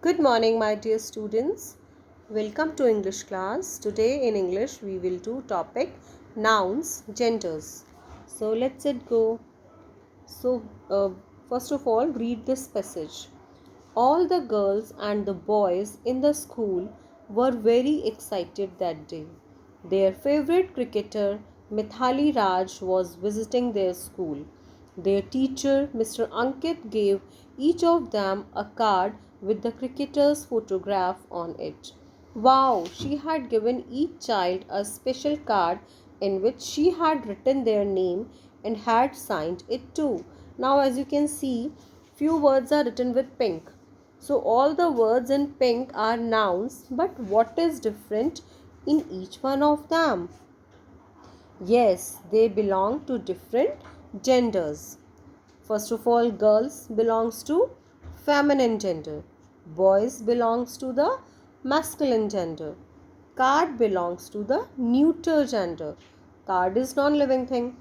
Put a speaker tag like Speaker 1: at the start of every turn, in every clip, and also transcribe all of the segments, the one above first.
Speaker 1: Good morning, my dear students. Welcome to English class. Today in English we will do topic nouns, genders. So let's it go. So first of all, read this passage. All the girls and the boys in the school were very excited that day. Their favorite cricketer, Mithali Raj, was visiting their school. Their teacher, Mr. Ankit, gave each of them a card with the cricketer's photograph on it. Wow, she had given each child a special card in which she had written their name and had signed it too. Now, as you can see, few words are written with pink. So all the words in pink are nouns, but what is different in each one of them? Yes, they belong to different genders. First of all, girls belongs to feminine gender. Boys belongs to the masculine gender. Card belongs to the neuter gender. Card is non-living thing.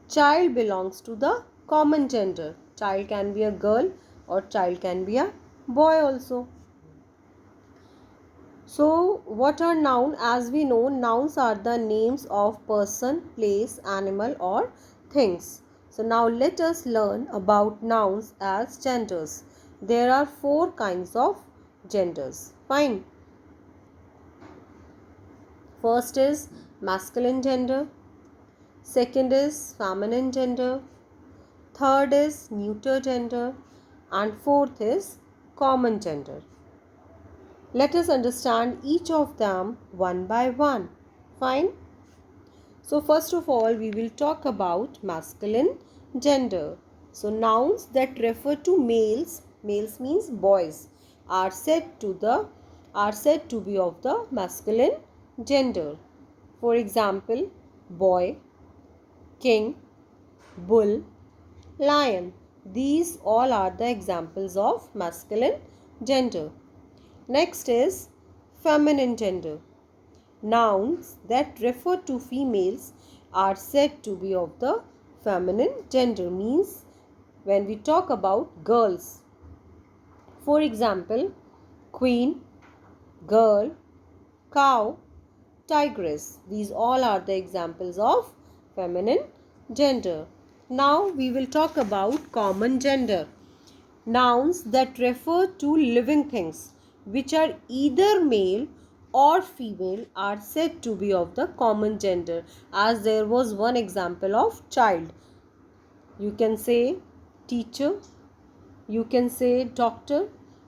Speaker 1: Child belongs to the common gender. Child can be a girl or child can be a boy also. So, what are noun? As we know, nouns are the names of person, place, animal or things. So, now let us learn about nouns as genders. There are four kinds of genders. Fine. First is masculine gender. Second is feminine gender. Third is neuter gender. And fourth is common gender. Let us understand each of them one by one. Fine. So first of all, we will talk about masculine gender. So nouns that refer to males, males means boys, are said to be of the masculine gender. For example, boy, king, bull, lion. These all are the examples of masculine gender. Next is feminine gender. Nouns that refer to females are said to be of the feminine gender, means when we talk about girls. For example, queen, girl, cow, tigress. These all are the examples of feminine gender. Now we will talk about common gender. Nouns that refer to living things which are either male or female are said to be of the common gender, as there was one example of child. You can say teacher, you can say doctor,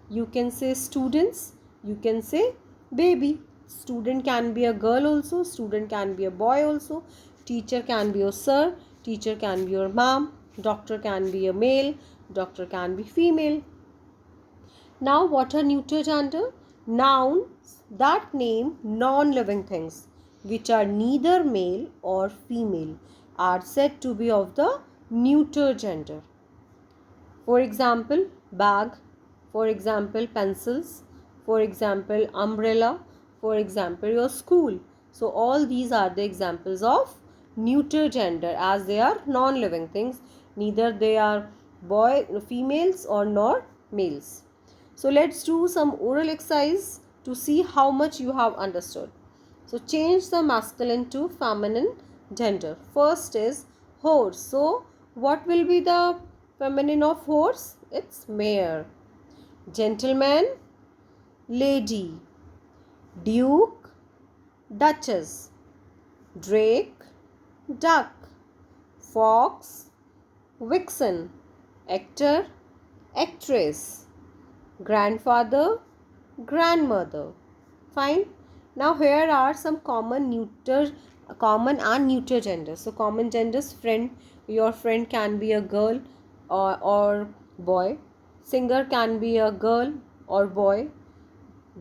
Speaker 1: you can say students, you can say baby. Student can be a girl also, student can be a boy also, teacher can be your sir, teacher can be your mom, doctor can be a male, doctor can be female. Now, what are neuter gender? Nouns that name non-living things which are neither male or female are said to be of the neuter gender. For example, bag, for example, pencils, for example, umbrella, for example, your school. So, all these are the examples of neuter gender, as they are non-living things. Neither they are females or nor males. So let's do some oral exercise to see how much you have understood. So change the masculine to feminine gender. First is horse. So what will be the feminine of horse? It's mare. Gentleman, lady. Duke, duchess. Drake, duck. Fox, vixen. Actor, actress. Grandfather, grandmother. Fine. Now here are some common and neuter genders. So common genders: friend. Your friend can be a girl or boy. Singer can be a girl or boy.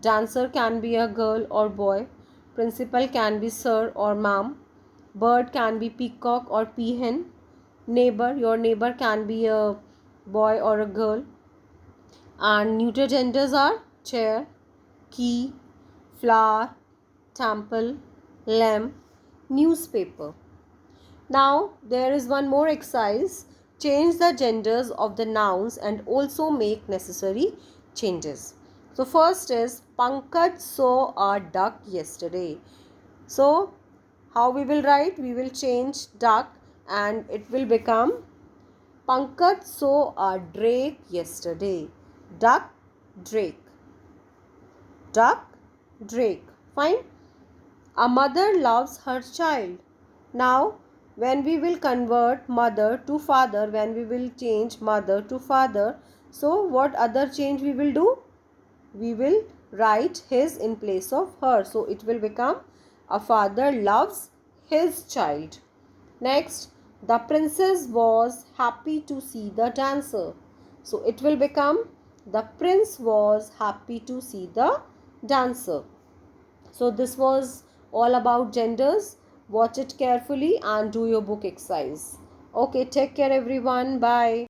Speaker 1: Dancer can be a girl or boy. Principal can be sir or ma'am. Bird can be peacock or peahen. Neighbor, your neighbor can be a boy or a girl. And neuter genders are chair, key, flower, temple, lamp, newspaper. Now there is one more exercise. Change the genders of the nouns and also make necessary changes. So first is Pankaj saw a duck yesterday. So how we will write? We will change duck and it will become Pankaj saw a drake yesterday. Duck, drake. Duck, drake. Fine. A mother loves her child. Now, when we will convert mother to father, when we will change mother to father, so what other change we will do? We will write his in place of her. So, it will become a father loves his child. Next, the princess was happy to see the dancer. So, it will become the prince was happy to see the dancer. So this was all about genders. Watch it carefully and do your book exercise. Okay, take care everyone. Bye.